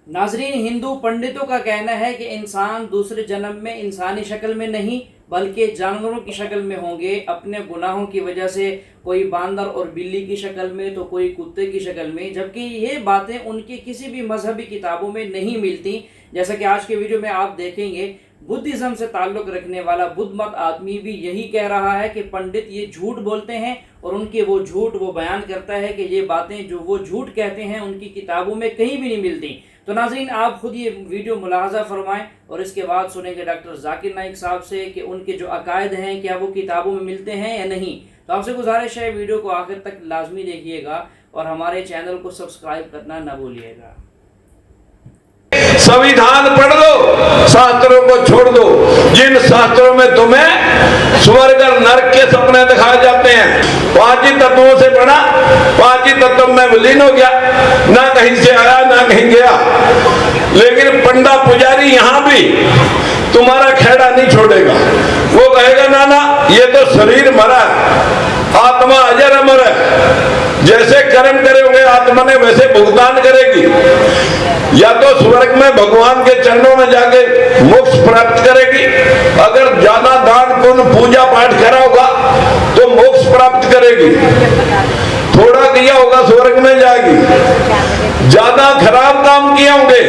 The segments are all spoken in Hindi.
नाजरीन, हिंदू पंडितों का कहना है कि इंसान दूसरे जन्म में इंसानी शक्ल में नहीं बल्कि जानवरों की शक्ल में होंगे। अपने गुनाहों की वजह से कोई बांदर और बिल्ली की शक्ल में तो कोई कुत्ते की शक्ल में, जबकि ये बातें उनकी किसी भी मजहबी किताबों में नहीं मिलती। जैसा कि आज के वीडियो में आप देखेंगे, बुद्धिज्म से ताल्लुक़ रखने वाला बुद्ध मत आदमी भी यही कह रहा है कि पंडित ये झूठ बोलते हैं और उनके वो झूठ वो बयान करता है कि ये बातें जो वो झूठ कहते हैं उनकी किताबों में कहीं भी नहीं मिलती। तो नाज़रीन, आप खुद ये वीडियो मुलाहजा फरमाएं और इसके बाद सुनेंगे डॉक्टर जाकिर नाइक साहब से कि उनके जो अकायद हैं क्या वो किताबों में मिलते हैं या नहीं। तो आपसे गुजारिश है वीडियो को आखिर तक लाजमी देखिएगा और हमारे चैनल को सब्सक्राइब करना न भूलिएगा। संविधान पढ़ लो, शास्त्रों को छोड़ दो। जिन शास्त्रों में तुम्हें स्वर्ग और नरक के सपने दिखाए जाते हैं, पांच ही तत्वों से पढ़ा, पांच ही तत्व में विलीन हो गया, ना कहीं से आया ना कहीं गया। लेकिन पंडा पुजारी यहां भी तुम्हारा खेड़ा नहीं छोड़ेगा। वो कहेगा ना ना, ये तो शरीर मरा है, आत्मा अजर अमर है। जैसे कर्म करे होंगे आत्मा ने वैसे भुगतान करेगी। या तो स्वर्ग में भगवान के चरणों में जाके मोक्ष प्राप्त करेगी, अगर ज्यादा दान पुण्य पूजा पाठ करा होगा तो मोक्ष प्राप्त करेगी। थोड़ा किया होगा स्वर्ग में जाएगी, ज्यादा खराब काम किए होंगे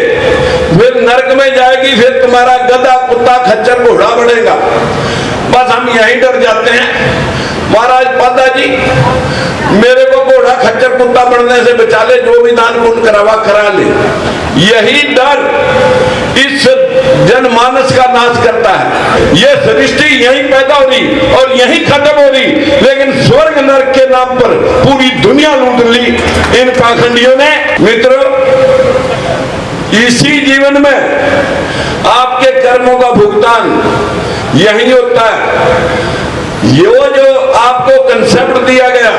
फिर नरक में जाएगी, फिर तुम्हारा गधा कुत्ता खच्चर घोड़ा बढ़ेगा। बस हम यही डर जाते हैं, महाराज पादाजी मेरे को घोड़ा खच्चर कुत्ता बढ़ने से बचा ले, जो भी दान पुण्य करावा करा ले। यही डर इस जनमानस का नाश करता है। यह सृष्टि यहीं पैदा हो रही और यहीं खत्म हो रही, लेकिन स्वर्ग नरक के नाम पर पूरी दुनिया लूट ली इन पाखंडियों ने। मित्रों, इसी जीवन में आपके कर्मों का भुगतान यही होता है। ये जो आपको कंसेप्ट दिया गया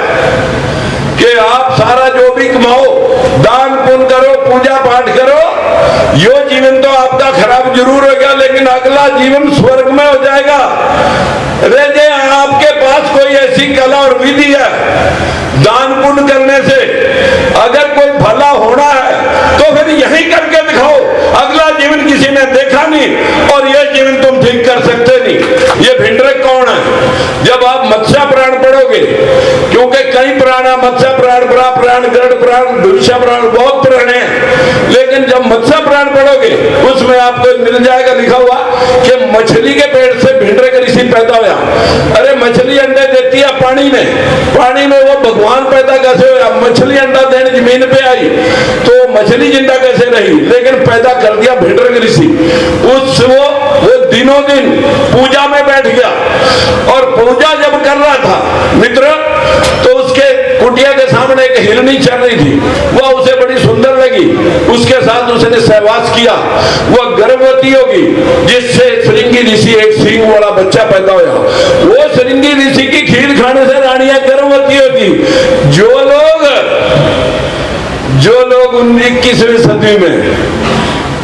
कि आप सारा जो भी कमाओ, दान पुण्य करो, पूजा पाठ करो, यो जीवन तो आपका खराब जरूर होगा लेकिन अगला जीवन स्वर्ग में हो जाएगा। अरे आपके पास कोई ऐसी कला और विधि है, दान पुण्य करने से अगर कोई भला होना है तो फिर यही करके दिखाओ। अगला जीवन किसी ने देखा नहीं और यह जीवन तुम ठीक कर सकते नहीं। ये भिंडरक कौन है? जब आप मत्स्य प्राण पढ़ोगे, क्योंकि कई प्राण है, मत्स्य प्राण, बड़ा प्राण, गरुड़ प्राण, दुष्य प्राण, बहुत प्राण है। लेकिन जब मत्स्य प्राण पढ़ोगे उसमें आपको मिल जाएगा लिखा हुआ कि मछली के पेट से भिंडरक ऋषि पैदा हुआ। अरे मछली अंडे देती है पानी में, पानी में वो भगवान पैदा कैसे हुआ? मछली अंडा देने जमीन पे आई तो मछली जिंदा कैसे रही? लेकिन पैदा कर दिया भिंडरक ऋषि। वो दिनों दिन पूजा में बैठ गया और पूजा जब कर रहा था मित्र, तो उसके कुटिया के सामने एक हिरनी चल रही थी। वह उसे बड़ी सुंदर लगी, उसके साथ उसने सहवास किया। वह गर्भवती होगी जिससे श्रृंगी ऋषि एक सींग वाला बच्चा पैदा हुआ। वो श्रृंगी ऋषि की खीर खाने से रानियां गर्भवती होगी। जो लोग 21वीं सदी में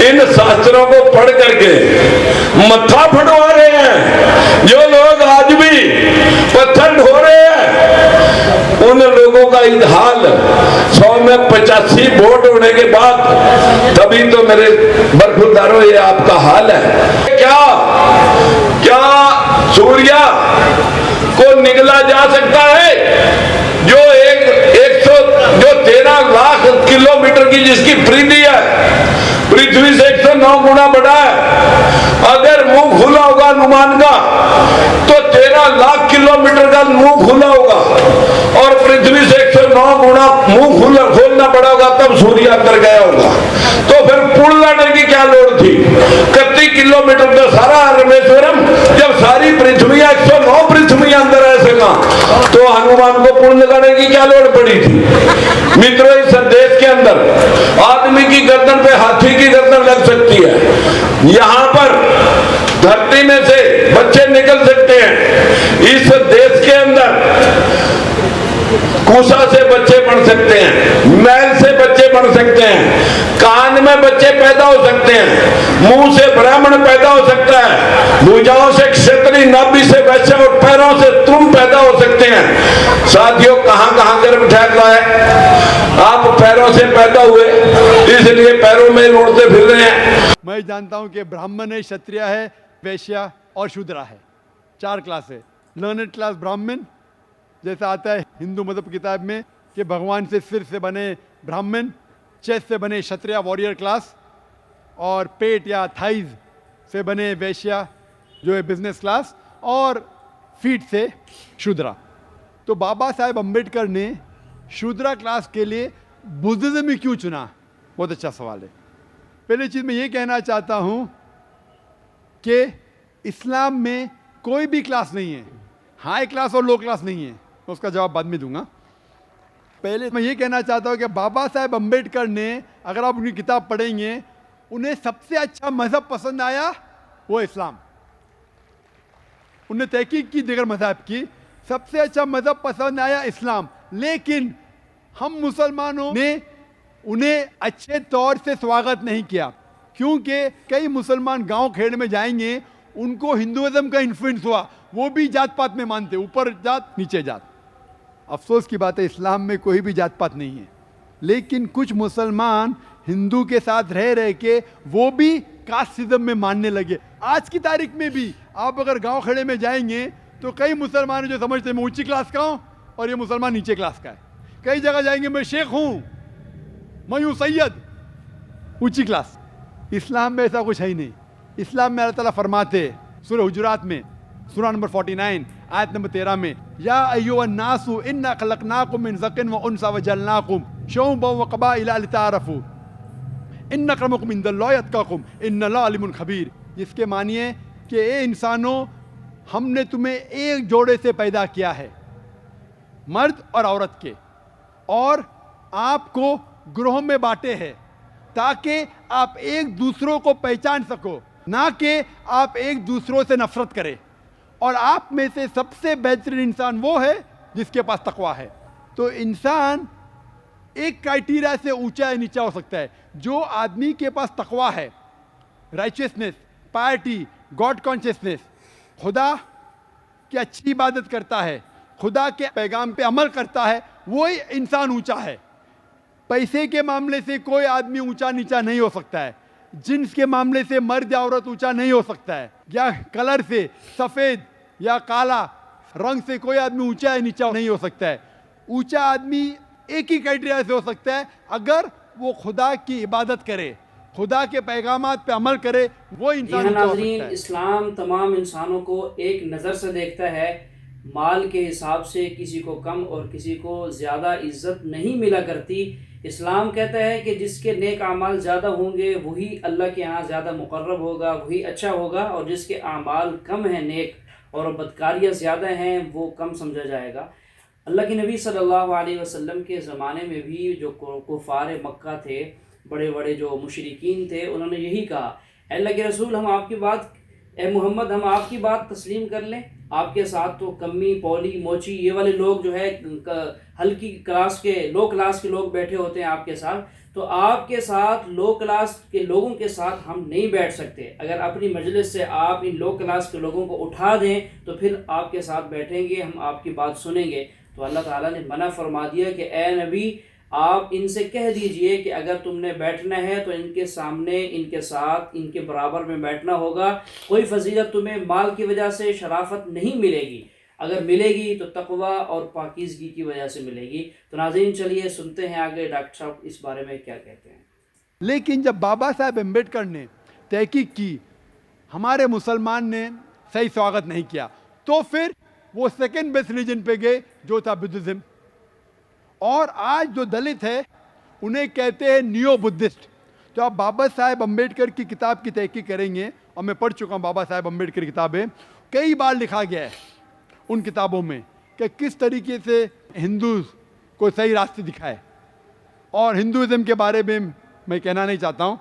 इन शास्त्रों को पढ़ करके मत्था फटवा रहे हैं, जो लोग आज भी पत्थर ढो रहे हैं, उन लोगों का हाल 100 में 85 वोट होने के बाद तभी तो मेरे बरखुरदारों ये आपका हाल है। क्या सूर्या को निगला जा सकता है? जो 13 लाख किलोमीटर की जिसकी पृथ्वी है, पृथ्वी से 109 गुना बड़ा है। अगर मुंह खुला होगा हनुमान का तो 13 लाख किलोमीटर का मुंह खुला होगा और पृथ्वी से 109 गुना मुंह खोलना पड़ा होगा, तब सूर्य अंदर गया होगा। तो फिर पुल लाने की क्या लोड़ थी? 31 किलोमीटर तो सारा रामेश्वरम, जब सारी पृथ्वी 109 पृथ्वी अंदर है सका तो हनुमान को पुल लगाने की क्या लोड़ पड़ी थी? मित्रों, इस देश के अंदर आदमी की गर्दन पे हाथी की गर्दन लग सकती है। यहां पर धरती में से बच्चे निकल सकते हैं। इस देश के अंदर कुशा से बच्चे बन सकते हैं, मैल से बच्चे बन सकते हैं, कान में बच्चे पैदा हो सकते हैं, मुंह से ब्राह्मण पैदा हो सकता है, भुजाओं से क्षत्रिय, नाभि से वैश्य और पैरों से तुम पैदा हो सकते हैं। साथियों, कहां कहां गर्भ ठहर रहा है? आप पैरों से पैदा हुए इसलिए पैरों में लौटते फिर रहे हैं। मैं जानता हूं कि ब्राह्मण है, क्षत्रिय है, वैश्य और शूद्रा है, 4 क्लास है। लर्नेड क्लास ब्राह्मण, जैसा आता है हिंदू मजहब किताब में कि भगवान से सिर से बने ब्राह्मण, चेस्ट से बने क्षत्रिय वॉरियर क्लास, और पेट या थाइज से बने वैश्य जो है बिजनेस क्लास, और फीट से शूद्रा। तो बाबा साहेब अम्बेडकर ने शूद्रा क्लास के लिए बुद्धिज्म ही क्यों चुना? बहुत अच्छा सवाल है। पहली चीज़ मैं ये कहना चाहता हूँ कि इस्लाम में कोई भी क्लास नहीं है, हाई क्लास और लो क्लास नहीं है। मैं उसका जवाब बाद में दूंगा। पहले मैं ये कहना चाहता हूँ कि बाबा साहेब अम्बेडकर ने, अगर आप उनकी किताब पढ़ेंगे, उन्हें सबसे अच्छा मज़हब पसंद आया वो इस्लाम। उन्हें तहकीक की दिगर मज़हब की, सबसे अच्छा मज़हब पसंद आया इस्लाम। लेकिन हम मुसलमानों ने उन्हें अच्छे तौर से स्वागत नहीं किया, क्योंकि कई मुसलमान गांव खेड़ में जाएंगे, उनको हिंदुइज्म का इन्फ्लुएंस हुआ, वो भी जात पात में मानते, ऊपर जात नीचे जात। अफसोस की बात है, इस्लाम में कोई भी जात पात नहीं है। लेकिन कुछ मुसलमान हिंदू के साथ रह रह के वो भी कास्टिज्म में मानने लगे। आज की तारीख में भी आप अगर गांव खेड़े में जाएंगे तो कई मुसलमान जो समझते हैं मैं ऊंची क्लास का हूँ और ये मुसलमान नीचे क्लास का है। कई जगह जाएंगे मैं शेख हूँ, मैं हूँ सैयद, ऊंची क्लास। इस्लाम में ऐसा कुछ है ही नहीं। इस्लाम में अल्लाह ताला फरमाते सूरह हुजुरात में, सूरह नंबर 49 आयत नंबर 13 में, या अय्युहन नासु इन्ना खलकनाकुम मिन ज़किन व उनसा व जअलनाकुम शुअबन व क़बाइला लिताअरफू इन्न अक्रमकुम इंदल्लाहि अत्क़ाकुम इन्नल्लाह अलीमुन खबीर। जिसके मानिए कि ए इंसानों, हमने तुम्हें एक जोड़े से पैदा किया है, मर्द और औरत के, और आपको ग्रोह में बांटे हैं ताकि आप एक दूसरों को पहचान सको, ना कि आप एक दूसरों से नफरत करें। और आप में से सबसे बेहतरीन इंसान वो है जिसके पास तकवा है। तो इंसान एक क्राइटेरिया से ऊंचा या नीचा हो सकता है। जो आदमी के पास तकवा है, राइचियसनेस, पायरिटी, गॉड कॉन्शियसनेस, खुदा की अच्छी इबादत करता है, खुदा के पैगाम पे अमल करता है, वही इंसान ऊंचा है। पैसे के मामले से कोई आदमी ऊंचा नीचा नहीं हो सकता है, जिन्स के मामले से मर्द या औरत ऊंचा नहीं हो सकता है, या कलर से, सफ़ेद या काला रंग से कोई आदमी ऊंचा या नीचा नहीं हो सकता है। ऊंचा आदमी एक ही क्राइटेरिया से हो सकता है, अगर वो खुदा की इबादत करे, खुदा के पैगामात पे अमल करे, वो इंसान ऊंचा हो सकता है। इस्लाम तमाम इंसानों को एक नज़र से देखता है, माल के हिसाब से किसी को कम और किसी को ज़्यादा इज्जत नहीं मिला करती। इस्लाम कहता है कि जिसके नेक आमाल ज़्यादा होंगे वही अल्लाह के यहाँ ज़्यादा मुकर्रब होगा, वही अच्छा होगा, और जिसके आमाल कम हैं नेक और बदकारियाँ ज़्यादा हैं वो कम समझा जाएगा। अल्लाह के नबी सल्लल्लाहु अलैहि वसल्लम के ज़माने में भी जो कुफ़ार मक्का थे, बड़े बड़े जो मुशरिकीन थे, उन्होंने यही कहा, अल्लाह के रसूल हम आपकी बात, ए मोहम्मद हम आपकी बात तस्लीम कर लें, आपके साथ तो कम्मी, पौली, मोची ये वाले लोग जो है हल्की क्लास के, लो क्लास के लोग बैठे होते हैं आपके साथ, तो आपके साथ लो क्लास के लोगों के साथ हम नहीं बैठ सकते। अगर अपनी मजलिस से आप इन लो क्लास के लोगों को उठा दें तो फिर आपके साथ बैठेंगे, हम आपकी बात सुनेंगे। तो अल्लाह ताला ने मना फरमा दिया कि ए नबी, आप इनसे कह दीजिए कि अगर तुमने बैठना है तो इनके सामने, इनके साथ, इनके बराबर में बैठना होगा। कोई फजीलत तुम्हें माल की वजह से, शराफत नहीं मिलेगी, अगर मिलेगी तो तकवा और पाकीज़गी की वजह से मिलेगी। तो नाज़रीन चलिए सुनते हैं आगे डॉक्टर साहब इस बारे में क्या कहते हैं। लेकिन जब बाबा साहेब अम्बेडकर ने तहकीक की, हमारे मुसलमान ने सही स्वागत नहीं किया, तो फिर वो सेकेंड बेस्ट रिलीजन पे गए जो था बुद्धिज्म। और आज जो दलित है उन्हें कहते हैं नियो बुद्धिस्ट। तो आप बाबा साहेब अम्बेडकर की किताब की तहकीक करेंगे, और मैं पढ़ चुका हूँ बाबा साहेब अम्बेडकर की किताबें, कई बार लिखा गया है उन किताबों में कि किस तरीके से हिंदू को सही रास्ते दिखाए। और हिंदुज़म के बारे में मैं कहना नहीं चाहता हूँ,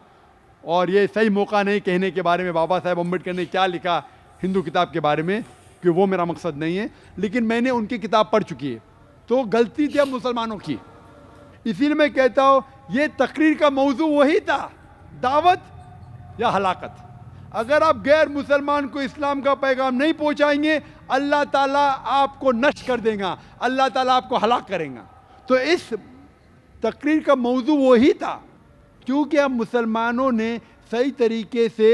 और ये सही मौका नहीं कहने के बारे में बाबा साहेब अम्बेडकर ने क्या लिखा हिंदू किताब के बारे में, कि वो मेरा मकसद नहीं है। लेकिन मैंने उनकी किताब पढ़ चुकी है, तो गलती थी हम मुसलमानों की। इसीलिए मैं कहता हूँ ये तकरीर का मौजू वही था, दावत या हलाकत। अगर आप गैर मुसलमान को इस्लाम का पैगाम नहीं पहुँचाएंगे, अल्लाह ताला आपको नष्ट कर देगा, अल्लाह ताला आपको हलाक करेगा। तो इस तकरीर का मौजू वही था, क्योंकि अब मुसलमानों ने सही तरीके से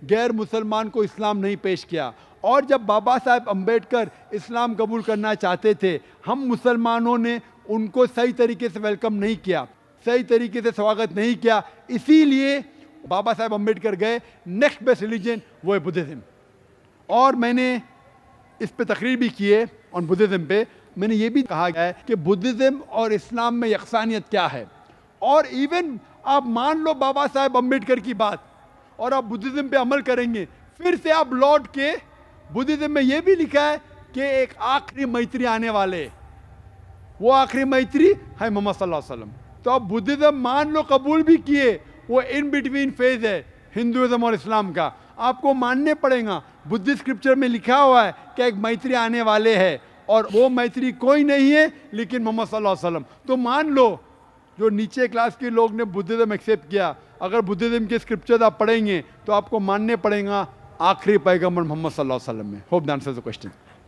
गैर मुसलमान को इस्लाम नहीं पेश किया। और जब बाबा साहब अम्बेडकर इस्लाम कबूल करना चाहते थे, हम मुसलमानों ने उनको सही तरीके से वेलकम नहीं किया, सही तरीके से स्वागत नहीं किया। इसीलिए बाबा साहब अम्बेडकर गए, नेक्स्ट बेस्ट रिलीजन वो है बुद्धिज़्म। और मैंने इस पे तकरीर भी की है ऑन बुद्धिज़्म पे। मैंने ये भी कहा है कि बुद्धिज़्म और इस्लाम में यकसानियत क्या है। और इवन आप मान लो बाबा साहब अम्बेडकर की बात और आप बुद्धिज़्म पे अमल करेंगे, फिर से आप लौट के बुद्धिज़्म में ये भी लिखा है कि एक आखिरी मैत्री आने वाले, वो आखिरी मैत्री है मोहम्मद सल्लल्लाहु अलैहि वसल्लम। तो आप बुद्धिज़्म मान लो कबूल भी किए, वो इन बिटवीन फेज है हिंदुइज्म और इस्लाम का, आपको मानने पड़ेगा। बुद्धिस्ट स्क्रिप्चर में लिखा हुआ है कि एक मैत्री आने वाले है और वो मैत्री कोई नहीं है लेकिन मोहम्मद सल्लल्लाहु अलैहि वसल्लम। तो मान लो जो नीचे क्लास के लोग ने बुद्धिज़्म एक्सेप्ट किया, अगर बुद्धिज़्म के स्क्रिप्चर आप पढ़ेंगे तो आपको मानने पड़ेगा आखिरी पैगंबर मोहम्मद सल्लल्लाहु अलैहि वसल्लम में। Hope the answers the question.